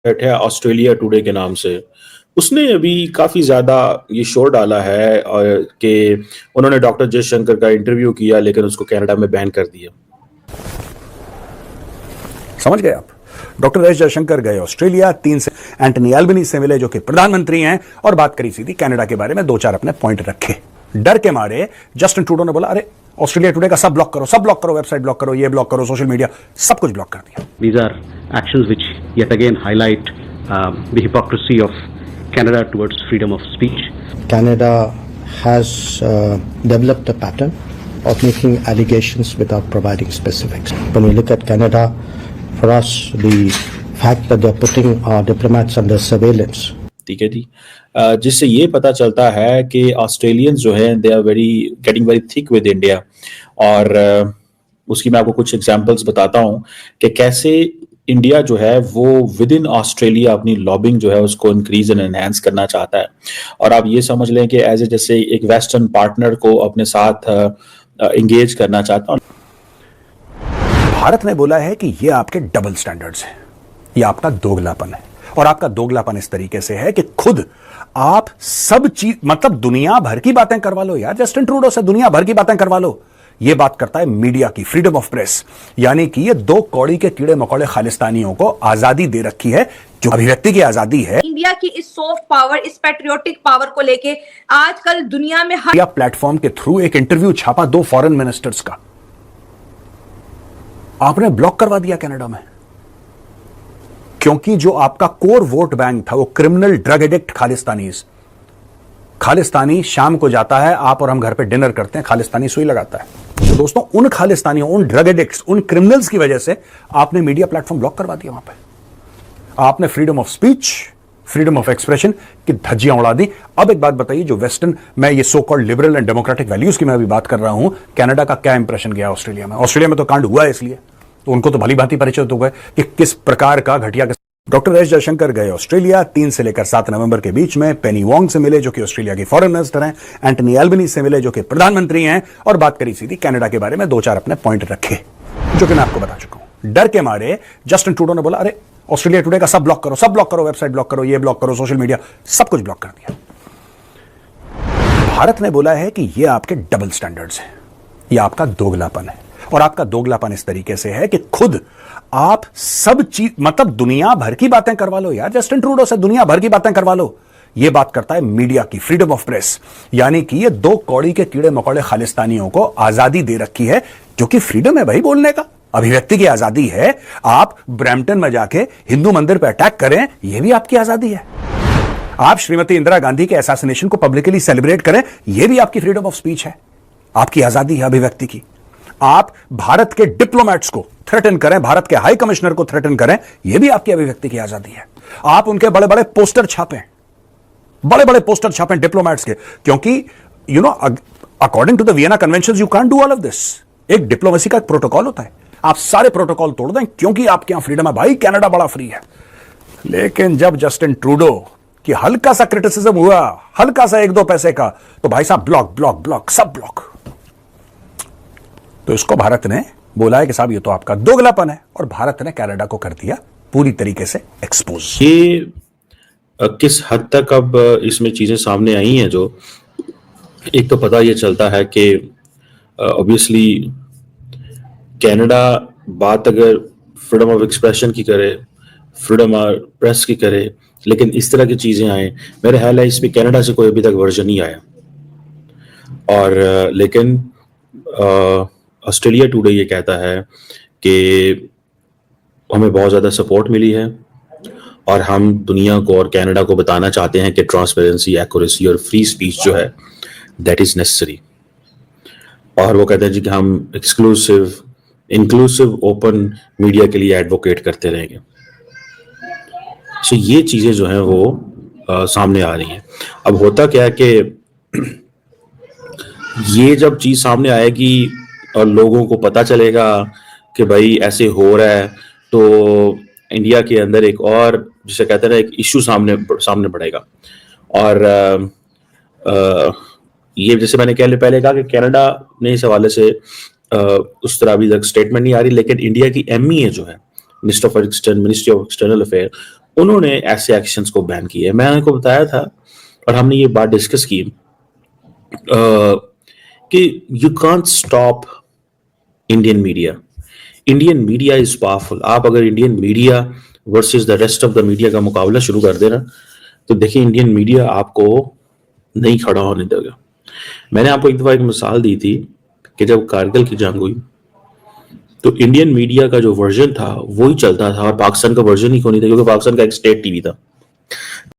बैठे है Australia today के नाम से। उसने अभी काफ़ी ज़्यादा ये शोर डाला है कि उन्होंने डॉक्टर जयशंकर का इंटरव्यू किया लेकिन उसको कनाडा में बैन कर दिया। समझ गए आप? डॉक्टर एस जयशंकर गए ऑस्ट्रेलिया, 3 से एंटनी एल्बनीज से मिले जो कि प्रधानमंत्री हैं और बात करी सीधी कनाडा के बारे में, 2-4 अपने पॉइंट रखे। डर के मारे जस्टिन ट्रूडो ने बोला अरे ऑस्ट्रेलिया टुडे का सब ब्लॉक करो, वेबसाइट ब्लॉक करो, ये ब्लॉक करो, सोशल मीडिया सब कुछ ब्लॉक कर दिया। These are actions which yet again highlight the hypocrisy of Canada towards freedom of speech. Canada has developed a pattern of making allegations without providing specifics. When we look at Canada, for us, the fact that they're putting our diplomats under surveillance. ठीक है जी, जिससे ये पता चलता है कि Australians जो हैं they are getting very thick with India. और उसकी मैं आपको कुछ एग्जांपल्स बताता हूँ कि कैसे इंडिया जो है वो विद इन ऑस्ट्रेलिया अपनी लॉबिंग जो है उसको इंक्रीज एंड एनहांस करना चाहता है। और आप ये समझ लें कि एज ए जैसे एक वेस्टर्न पार्टनर को अपने साथ एंगेज करना चाहता हूँ। भारत ने बोला है कि ये आपके डबल स्टैंडर्ड्स हैं, ये आपका दोगलापन है। और आपका दोगलापन इस तरीके से है कि खुद आप सब चीज मतलब दुनिया भर की बातें करवा लो यार, जस्टिन ट्रूडो से दुनिया भर की बातें करवा लो। ये बात करता है मीडिया की, फ्रीडम ऑफ प्रेस, यानी कि ये 2 कौड़ी के कीड़े मकोड़े खालिस्तानियों को आजादी दे रखी है, जो अभिव्यक्ति की आजादी है। इंडिया की इस सॉफ्ट पावर, इस पैट्रियोटिक पावर को लेके आजकल दुनिया में हर प्लेटफॉर्म के थ्रू एक इंटरव्यू छापा 2 फॉरेन मिनिस्टर्स का, आपने ब्लॉक करवा दिया कनाडा में, क्योंकि जो आपका कोर वोट बैंक था वो क्रिमिनल ड्रग एडिक्ट खालिस्तानी शाम को जाता है, आप और हम घर पे डिनर करते हैं, खालिस्तानी सुई लगाता है। तो दोस्तों उन खालिस्तानियों, उन ड्रग एडिक्ट्स, उन क्रिमिनल्स की वजह से आपने मीडिया प्लेटफॉर्म ब्लॉक करवा दिया। वहां पे आपने freedom of speech, freedom of expression की धज्जियां उड़ा दी। अब एक बात बताइए, जो वेस्टर्न, मैं ये so called liberal and democratic values की मैं अभी बात कर रहा हूं, कनाडा का क्या इंप्रेशन गया ऑस्ट्रेलिया में? ऑस्ट्रेलिया में तो कांड हुआ है, इसलिए तो उनको तो भली भांति परिचित हो गए कि किस प्रकार का घटिया। डॉक्टर एस जयशंकर गए ऑस्ट्रेलिया, 3 से लेकर 7 नवंबर के बीच में पेनी वोंग से मिले जो कि ऑस्ट्रेलिया की फॉरेन मिनिस्टर हैं, एंटनी एल्बनीज से मिले जो कि प्रधानमंत्री हैं और बात करी सीधी कनाडा के बारे में, 2-4 अपने पॉइंट रखे जो कि मैं आपको बता चुका हूं। डर के मारे जस्टिन ट्रूडो ने बोला अरे ऑस्ट्रेलिया टुडे का सब ब्लॉक करो, वेबसाइट ब्लॉक करो, ये ब्लॉक करो, सोशल मीडिया सब कुछ ब्लॉक कर दिया। भारत ने बोला है कि ये आपके डबल स्टैंडर्ड्स हैं, ये आपका दोगलापन है। और आपका दोगलापन इस तरीके से है कि खुद आप सब चीज मतलब दुनिया भर की बातें करवा लो यार, जस्टिन ट्रूडो से दुनिया भर की बातें करवा लो। यह बात करता है मीडिया की, फ्रीडम ऑफ प्रेस, यानी कि ये 2 कौड़ी के कीड़े मकोड़े खालिस्तानियों को आजादी दे रखी है, जो कि फ्रीडम है भाई बोलने का, अभिव्यक्ति की आजादी है। आप ब्रैम्पटन में जाके हिंदू मंदिर पर अटैक करें, यह भी आपकी आजादी है। आप श्रीमती इंदिरा गांधी के असैसिनेशन को पब्लिकली सेलिब्रेट करें, यह भी आपकी फ्रीडम ऑफ स्पीच है, आपकी आजादी है अभिव्यक्ति की। आप भारत के डिप्लोमेट्स को थ्रेटन करें, भारत के हाई कमिश्नर को थ्रेटन करें, यह भी आपकी अभिव्यक्ति की आजादी है। आप उनके बड़े बड़े पोस्टर छापें, डिप्लोमेट्स के, क्योंकि according to the Vienna convention you can't do all of this. एक डिप्लोमेसी का एक प्रोटोकॉल होता है, आप सारे प्रोटोकॉल तोड़ दें क्योंकि आपके यहां फ्रीडम है भाई, कनाडा बड़ा फ्री है। लेकिन जब जस्टिन ट्रूडो की हल्का सा क्रिटिसिज्म हुआ, हल्का सा 1-2 पैसे का, तो भाई साहब ब्लॉक सब ब्लॉक। तो इसको भारत ने बोला है कि साहब ये तो आपका दोगलापन है, और भारत ने कनाडा को कर दिया पूरी तरीके से एक्सपोज। ये किस हद तक अब इसमें चीजें सामने आई हैं, जो एक तो पता ये चलता है कि ऑब्वियसली कनाडा बात अगर फ्रीडम ऑफ एक्सप्रेशन की करे, फ्रीडम ऑफ प्रेस की करे, लेकिन इस तरह की चीजें आए, मेरा ख्याल है इसमें कनाडा से कोई अभी तक वर्जन नहीं आया। और लेकिन ऑस्ट्रेलिया टुडे ये कहता है कि हमें बहुत ज़्यादा सपोर्ट मिली है और हम दुनिया को और कनाडा को बताना चाहते हैं कि ट्रांसपेरेंसी, एक्यूरेसी और फ्री स्पीच जो है दैट इज़ नेसेसरी। और वो कहते हैं जी कि हम इंक्लूसिव ओपन मीडिया के लिए एडवोकेट करते रहेंगे। सो ये चीज़ें जो हैं वो सामने आ रही हैं। अब होता क्या है कि ये जब चीज़ सामने आएगी और लोगों को पता चलेगा कि भाई ऐसे हो रहा है, तो इंडिया के अंदर एक और जिसे कहते हैं ना एक इशू सामने बढ़ेगा। और ये जैसे मैंने पहले कहा कि कनाडा ने इस हवाले से उस तरह अभी तक स्टेटमेंट नहीं आ रही, लेकिन इंडिया की MEA जो है मिनिस्ट्री ऑफ एक्सटर्नल अफेयर, उन्होंने ऐसे एक्शंस को बैन किया है। मैंने आपको बताया था और हमने ये बात डिस्कस की कि you can't stop Indian media. Indian media is powerful. आप अगर Indian media versus the rest of the media का मुकाबला शुरू कर देना तो देखिए इंडियन मीडिया आपको नहीं खड़ा होने देगा। मैंने आपको एक दफा एक मिसाल दी थी कि जब कारगिल की जंग हुई तो इंडियन मीडिया का जो वर्जन था वो ही चलता था और पाकिस्तान का वर्जन ही क्यों नहीं था, क्योंकि पाकिस्तान का एक स्टेट टीवी था।